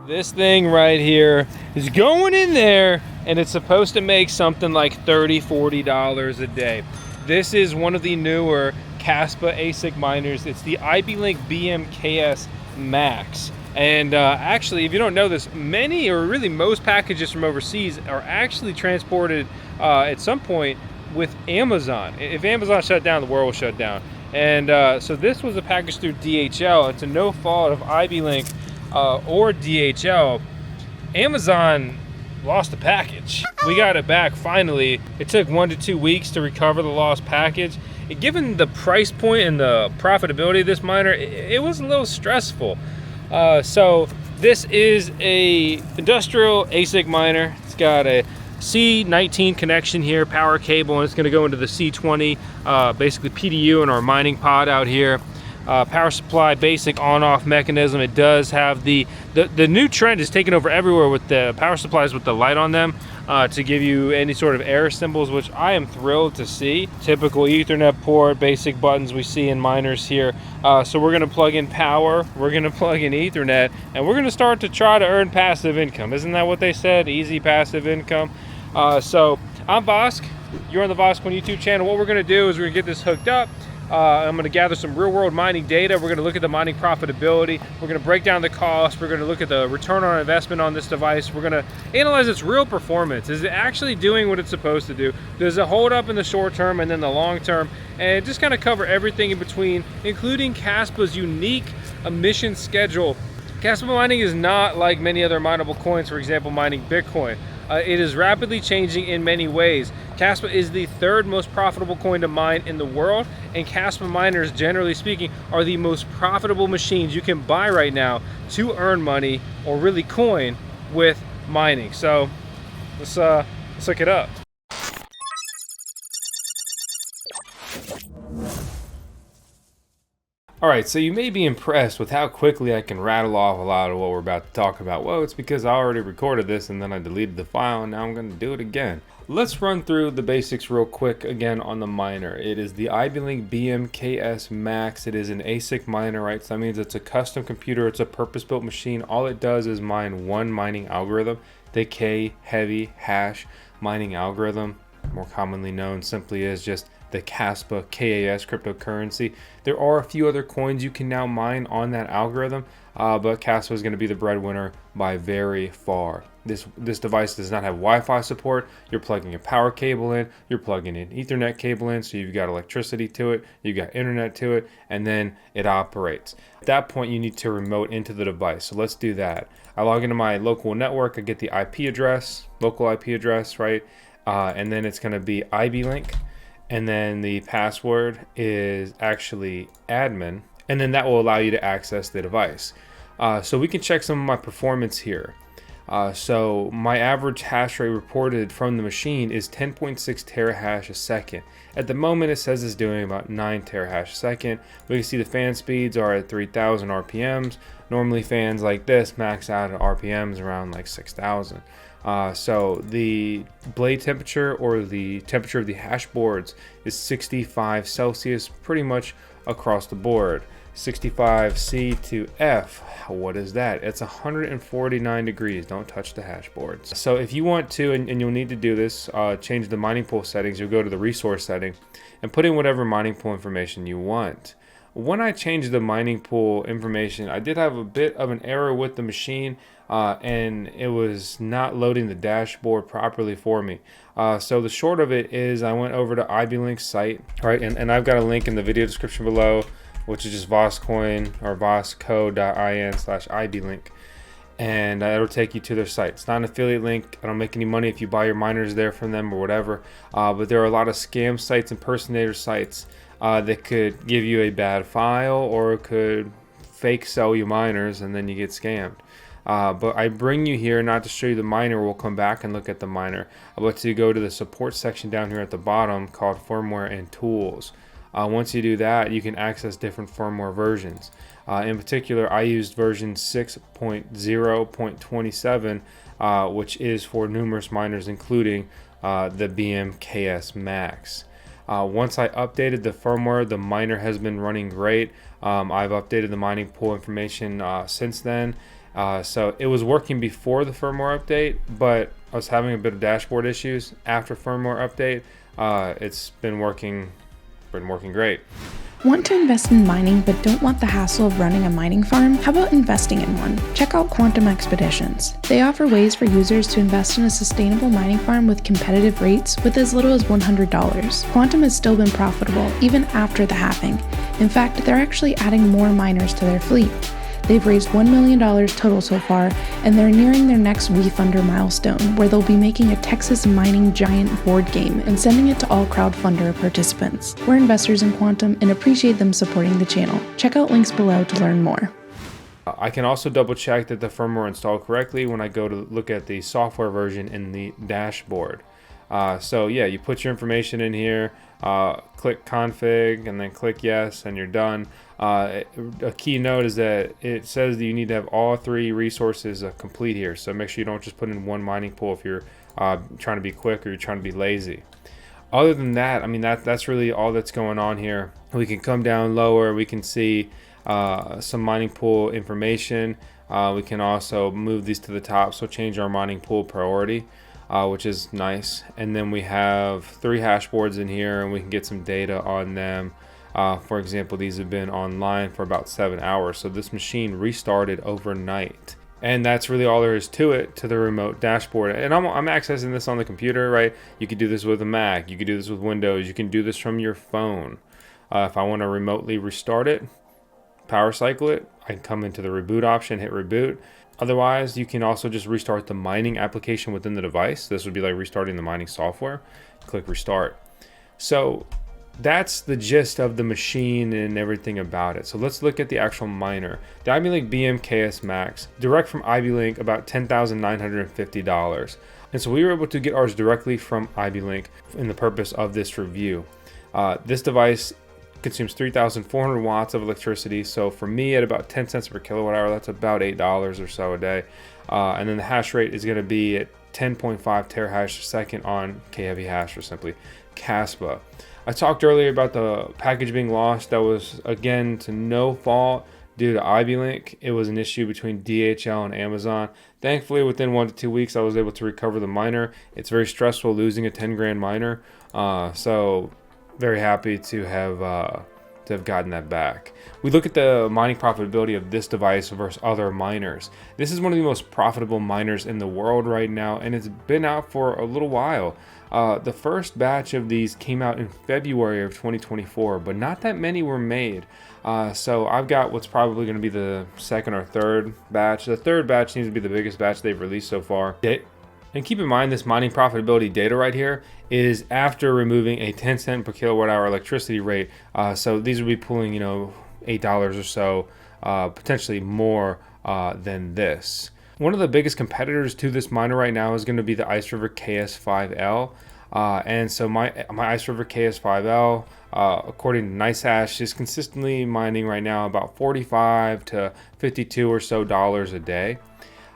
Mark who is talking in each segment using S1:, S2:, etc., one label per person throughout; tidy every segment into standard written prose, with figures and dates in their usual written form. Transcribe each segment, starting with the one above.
S1: This thing right here is going in there, and it's supposed to make something like $30–40 a day. This is one of the newer Kaspa ASIC miners. It's the iBeLink BM-KSMax. And actually, if you don't know this, many or really most packages from overseas are actually transported at some point with Amazon. If Amazon shut down, the world will shut down. And so this was a package through DHL. It's a no fault of iBeLink or DHL. Amazon lost the package. We got it back finally. It took 1 to 2 weeks to recover the lost package. Given the price point and the profitability of this miner, it was a little stressful. So this is a industrial ASIC miner. It's got a C19 connection here, power cable, and it's going to go into the C20, basically PDU in our mining pod out here. Power supply, basic on-off mechanism. It does have the new trend is taking over everywhere with the power supplies with the light on them to give you any sort of error symbols, which I am thrilled to see. Typical Ethernet port, basic buttons we see in miners here. So we're going to plug in power, we're going to plug in Ethernet, and we're going to start to try to earn passive income. Isn't that what they said? Easy passive income. So I'm Vosk. You're on the VoskCoin YouTube channel. What we're going to do is we're going to get this hooked up. I'm going to gather some real-world mining data. We're going to look at the mining profitability. We're going to break down the cost. We're going to look at the return on investment on this device. We're going to analyze its real performance. Is it actually doing what it's supposed to do? Does it hold up in the short term and then the long term? And just kind of cover everything in between, including Kaspa's unique emission schedule. Kaspa mining is not like many other mineable coins, for example, mining Bitcoin. It is rapidly changing in many ways. Kaspa is the third most profitable coin to mine in the world, and Kaspa miners, generally speaking, are the most profitable machines you can buy right now to earn money or really coin with mining. So let's look it up. Alright, so you may be impressed with how quickly I can rattle off a lot of what we're about to talk about. Well, it's because I already recorded this and then I deleted the file, and now I'm going to do it again. Let's run through the basics real quick again on the miner. It is the iBeLink BM-KSMax. It is an ASIC miner, right? So that means it's a custom computer. It's a purpose-built machine. All it does is mine one mining algorithm, the K-heavy hash mining algorithm, more commonly known simply as just the Kaspa KAS cryptocurrency. There are a few other coins you can now mine on that algorithm, but Kaspa is going to be the breadwinner by very far. This device does not have Wi-Fi support. You're plugging a power cable in, you're plugging an Ethernet cable in, so you've got electricity to it, you've got internet to it, and then it operates. At that point, you need to remote into the device. So let's do that. I log into my local network, I get the IP address, local IP address, right? And then it's going to be iBeLink. And then the password is actually admin, and then that will allow you to access the device. So we can check some of my performance here. So my average hash rate reported from the machine is 10.6 terahash a second. At the moment it says it's doing about 9 terahash a second. We can see the fan speeds are at 3,000 RPMs. Normally fans like this max out at RPMs around like 6,000. So the blade temperature, or the temperature of the hash boards, is 65 Celsius pretty much across the board. 65 C to F, what is that? It's 149 degrees. Don't touch the hash boards. So if you want to, and you'll need to do this, change the mining pool settings, you'll go to the resource setting and put in whatever mining pool information you want. When I changed the mining pool information, I did have a bit of an error with the machine, and it was not loading the dashboard properly for me. So the short of it is I went over to iBelink's site, right, and I've got a link in the video description below, which is just VoskCoin or VoskCo.in/iBeLink, and it'll take you to their site. It's not an affiliate link. I don't make any money if you buy your miners there from them or whatever, but there are a lot of scam sites, impersonator sites, that could give you a bad file or could fake sell you miners and then you get scammed. But I bring you here not to show you the miner. We'll come back and look at the miner, but to go to the support section down here at the bottom called firmware and tools. Once you do that, you can access different firmware versions. In particular, I used version 6.0.27, which is for numerous miners, including the BM-KSMax. Once I updated the firmware, the miner has been running great. I've updated the mining pool information since then, So it was working before the firmware update, but I was having a bit of dashboard issues after firmware update. It's been working great.
S2: Want to invest in mining but don't want the hassle of running a mining farm? How about investing in one? Check out Quantum Expeditions. They offer ways for users to invest in a sustainable mining farm with competitive rates with as little as $100. Quantum has still been profitable even after the halving. In fact, they're actually adding more miners to their fleet. They've raised $1 million total so far, and they're nearing their next WeFunder milestone, where they'll be making a Texas mining giant board game and sending it to all crowdfunder participants. We're investors in Quantum and appreciate them supporting the channel. Check out links below to learn more.
S1: I can also double check that the firmware installed correctly when I go to look at the software version in the dashboard. So yeah, you put your information in here, click config, and then click yes, and you're done. A key note is that it says that you need to have all three resources complete here. So make sure you don't just put in one mining pool if you're trying to be quick or you're trying to be lazy. Other than that, I mean, that's really all that's going on here. We can come down lower. We can see some mining pool information. We can also move these to the top, so change our mining pool priority, which is nice. And then we have 3 hash boards in here, and we can get some data on them. For example, these have been online for about 7 hours, so this machine restarted overnight. And that's really all there is to it, to the remote dashboard. And I'm accessing this on the computer, right? You could do this with a Mac, you could do this with Windows, you can do this from your phone. If I want to remotely restart it, power cycle it, I can come into the reboot option, hit reboot. Otherwise, you can also just restart the mining application within the device. This would be like restarting the mining software. Click restart. So that's the gist of the machine and everything about it. So let's look at the actual miner. The iBeLink BM-KSMax, direct from iBeLink, about $10,950. And so we were able to get ours directly from iBeLink in the purpose of this review. This device consumes 3,400 watts of electricity. So for me, at about 10 cents per kilowatt hour, that's about $8 or so a day. And then the hash rate is going to be at 10.5 terahash per second on K-heavy hash, or simply Kaspa. I talked earlier about the package being lost. That was, again, to no fault due to iBeLink. It was an issue between DHL and Amazon. Thankfully, within 1 to 2 weeks, I was able to recover the miner. It's very stressful losing a 10 grand miner. So very happy to have gotten that back. We look at the mining profitability of this device versus other miners. This is one of the most profitable miners in the world right now, and it's been out for a little while. The first batch of these came out in February of 2024, but not that many were made. So I've got what's probably going to be the second or third batch. The third batch seems to be the biggest batch they've released so far. And keep in mind, this mining profitability data right here is after removing a 10 cent per kilowatt hour electricity rate. So these would be pulling, $8 or so, potentially more than this. One of the biggest competitors to this miner right now is going to be the Ice River KS5L. And so my Ice River KS5L, according to NiceHash, is consistently mining right now about 45 to 52 or so dollars a day.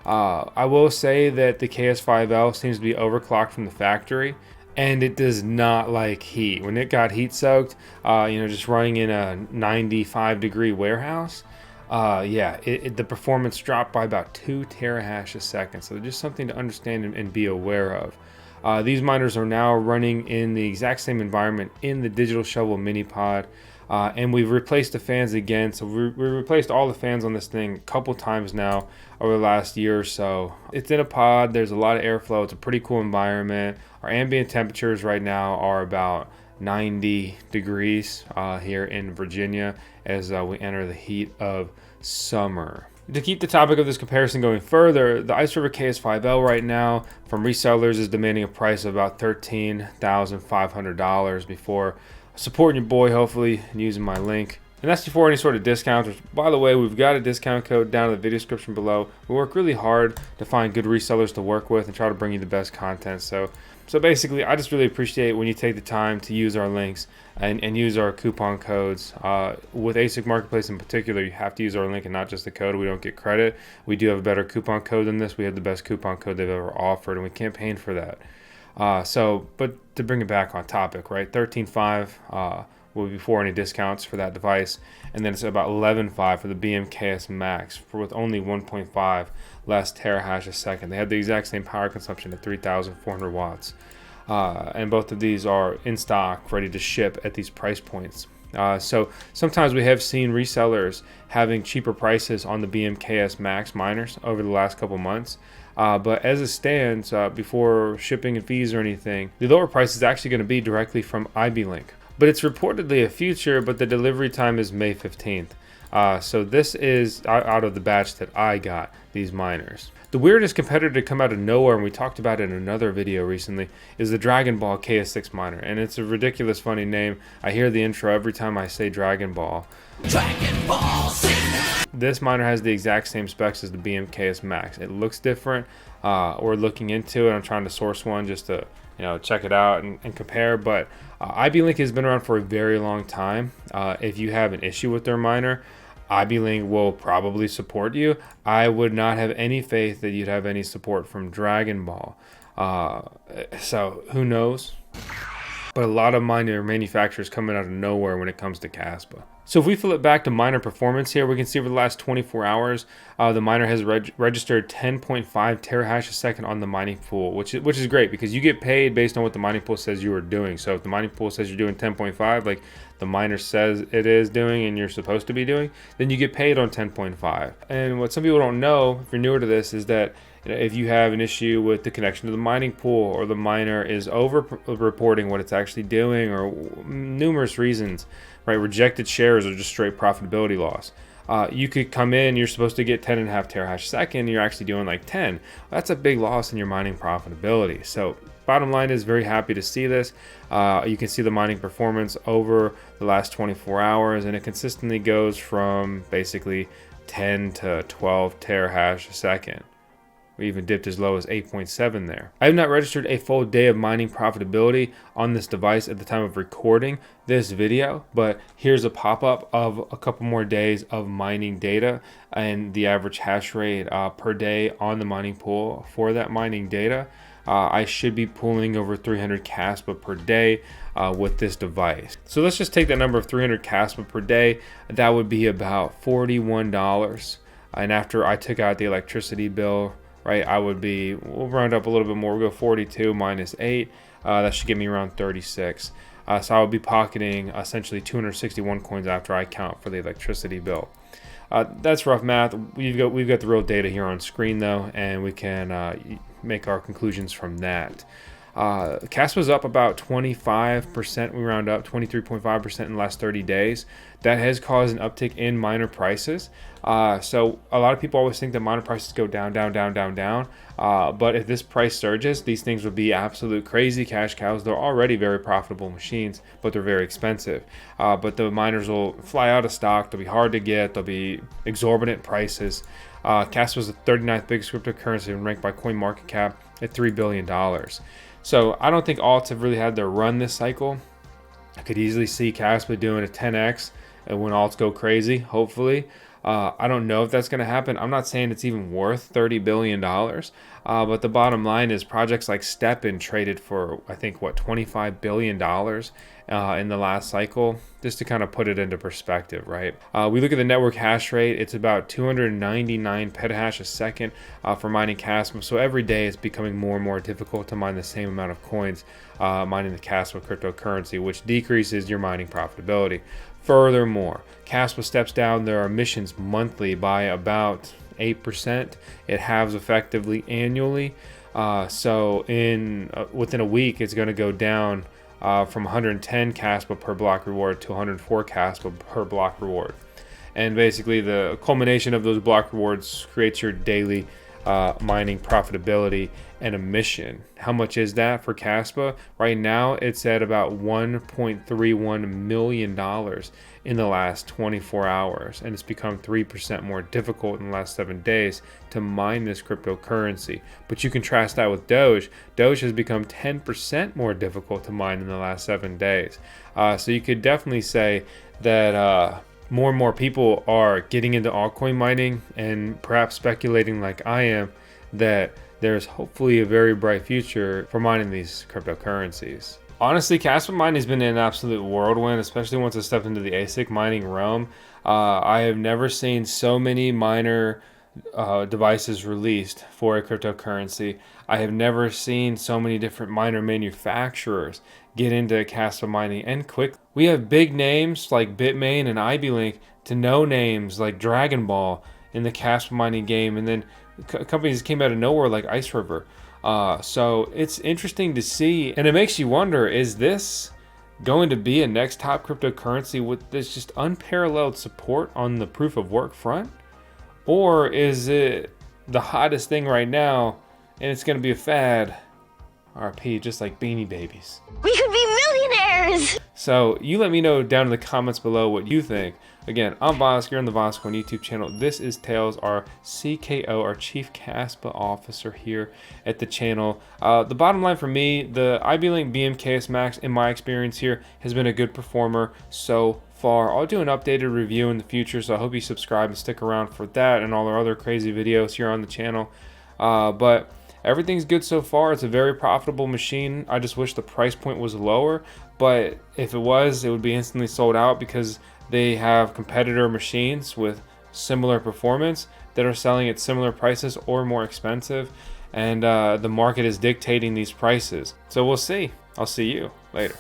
S1: I will say that the KS5L seems to be overclocked from the factory, and it does not like heat. When it got heat soaked, just running in a 95 degree warehouse, the performance dropped by about 2 terahash a second. So just something to understand and be aware of. These miners are now running in the exact same environment in the Digital Shovel mini pod. And we've replaced the fans again. So we replaced all the fans on this thing a couple times now over the last year or so. It's in a pod. There's a lot of airflow. It's a pretty cool environment. Our ambient temperatures right now are about 90 degrees here in Virginia as we enter the heat of summer. To keep the topic of this comparison going further, the Ice River KS5L right now from resellers is demanding a price of about $13,500 before supporting your boy, hopefully, and using my link. And that's before any sort of discounts. By the way, we've got a discount code down in the video description below. We work really hard to find good resellers to work with and try to bring you the best content. So basically, I just really appreciate when you take the time to use our links and use our coupon codes. With ASIC Marketplace in particular, you have to use our link and not just the code. We don't get credit. We do have a better coupon code than this. We have the best coupon code they've ever offered, and we campaign for that. But to bring it back on topic, right? 13.5 before any discounts for that device, and then it's about 11.5 for the BM-KSMax with only 1.5 less terahash a second. They have the exact same power consumption at 3,400 watts. And both of these are in stock, ready to ship at these price points. So sometimes we have seen resellers having cheaper prices on the BM-KSMax miners over the last couple months. But as it stands, before shipping and fees or anything, the lower price is actually going to be directly from iBeLink. But it's reportedly a future, but the delivery time is May 15th. So this is out of the batch that I got, these miners. The weirdest competitor to come out of nowhere, and we talked about it in another video recently, is the Dragon Ball KS6 miner. And it's a ridiculous funny name. I hear the intro every time I say Dragon Ball. Dragon Ball Z! This miner has the exact same specs as the BM-KSMax. It looks different. We're looking into it. I'm trying to source one just to check it out and compare. But iBeLink has been around for a very long time. If you have an issue with their miner, iBeLink will probably support you. I would not have any faith that you'd have any support from Dragon Ball. So who knows? But a lot of miner manufacturers coming out of nowhere when it comes to Kaspa. So if we flip back to miner performance here, we can see over the last 24 hours, the miner has registered 10.5 terahash a second on the mining pool, which is great because you get paid based on what the mining pool says you are doing. So if the mining pool says you're doing 10.5, like the miner says it is doing and you're supposed to be doing, then you get paid on 10.5. And what some people don't know, if you're newer to this, is that if you have an issue with the connection to the mining pool, or the miner is over reporting what it's actually doing, or numerous reasons, right? Rejected shares or just straight profitability loss. You could come in, you're supposed to get 10.5 terahash a second, and you're actually doing like 10. That's a big loss in your mining profitability. So bottom line is, very happy to see this. You can see the mining performance over the last 24 hours, and it consistently goes from basically 10 to 12 terahash a second. We even dipped as low as 8.7 there. I have not registered a full day of mining profitability on this device at the time of recording this video, but here's a pop-up of a couple more days of mining data and the average hash rate per day on the mining pool for that mining data. I should be pulling over 300 Kaspa per day with this device. So let's just take that number of 300 Kaspa per day. That would be about $41. And after I took out the electricity bill, right, we'll round up a little bit more. We'll go 42 minus 8. That should give me around 36. So I would be pocketing essentially 261 coins after I count for the electricity bill. That's rough math. We've got the real data here on screen though, and we can make our conclusions from that. Kaspa's up about 25%. We round up 23.5% in the last 30 days. That has caused an uptick in miner prices. So a lot of people always think that miner prices go down. But if this price surges, these things would be absolute crazy cash cows. They're already very profitable machines, but they're very expensive. But the miners will fly out of stock. They'll be hard to get. They'll be exorbitant prices. Kaspa was the 39th biggest cryptocurrency and ranked by CoinMarketCap at $3 billion. So I don't think alts have really had their run this cycle. I could easily see Kaspa doing a 10x when alts go crazy, hopefully. I don't know if that's going to happen. I'm not saying it's even worth $30 billion. But the bottom line is projects like STEPN traded for, I think, $25 billion in the last cycle, just to kind of put it into perspective, right? We look at the network hash rate. It's about 299 petahash a second for mining Kaspa. So every day it's becoming more and more difficult to mine the same amount of coins mining the Kaspa cryptocurrency, which decreases your mining profitability. Furthermore, Kaspa steps down their emissions monthly by about 8%. It halves effectively annually. So within a week, it's going to go down from 110 Kaspa per block reward to 104 Kaspa per block reward. And basically, the culmination of those block rewards creates your daily mining profitability and emission. How much is that for Kaspa? Right now, it's at about $1.31 million in the last 24 hours, and it's become 3% more difficult in the last 7 days to mine this cryptocurrency. But you contrast that with Doge. Doge has become 10% more difficult to mine in the last 7 days. So you could definitely say that more and more people are getting into altcoin mining and perhaps speculating like I am that there's hopefully a very bright future for mining these cryptocurrencies. Honestly, Kaspa mining has been an absolute whirlwind, especially once I stepped into the ASIC mining realm. I have never seen so many miner devices released for a cryptocurrency. I have never seen so many different miner manufacturers get into Kaspa mining and quick. We have big names like Bitmain and iBeLink to no names like Dragon Ball in the Kaspa mining game, and then companies came out of nowhere like Ice River. So it's interesting to see, and it makes you wonder, is this going to be a next top cryptocurrency with this just unparalleled support on the proof of work front? Or is it the hottest thing right now and it's going to be a fad? RP, just like Beanie Babies.
S3: We could be millionaires!
S1: So you let me know down in the comments below what you think. Again, I'm Vosk, you're on the VoskCoin YouTube channel. This is Tails, our CKO, our Chief Kaspa Officer here at the channel. The bottom line for me, the iBeLink BM-KSMax, in my experience here, has been a good performer so far. I'll do an updated review in the future, so I hope you subscribe and stick around for that and all our other crazy videos here on the channel. But everything's good so far. It's a very profitable machine. I just wish the price point was lower, but if it was, it would be instantly sold out because they have competitor machines with similar performance that are selling at similar prices or more expensive, and the market is dictating these prices. So we'll see. I'll see you later.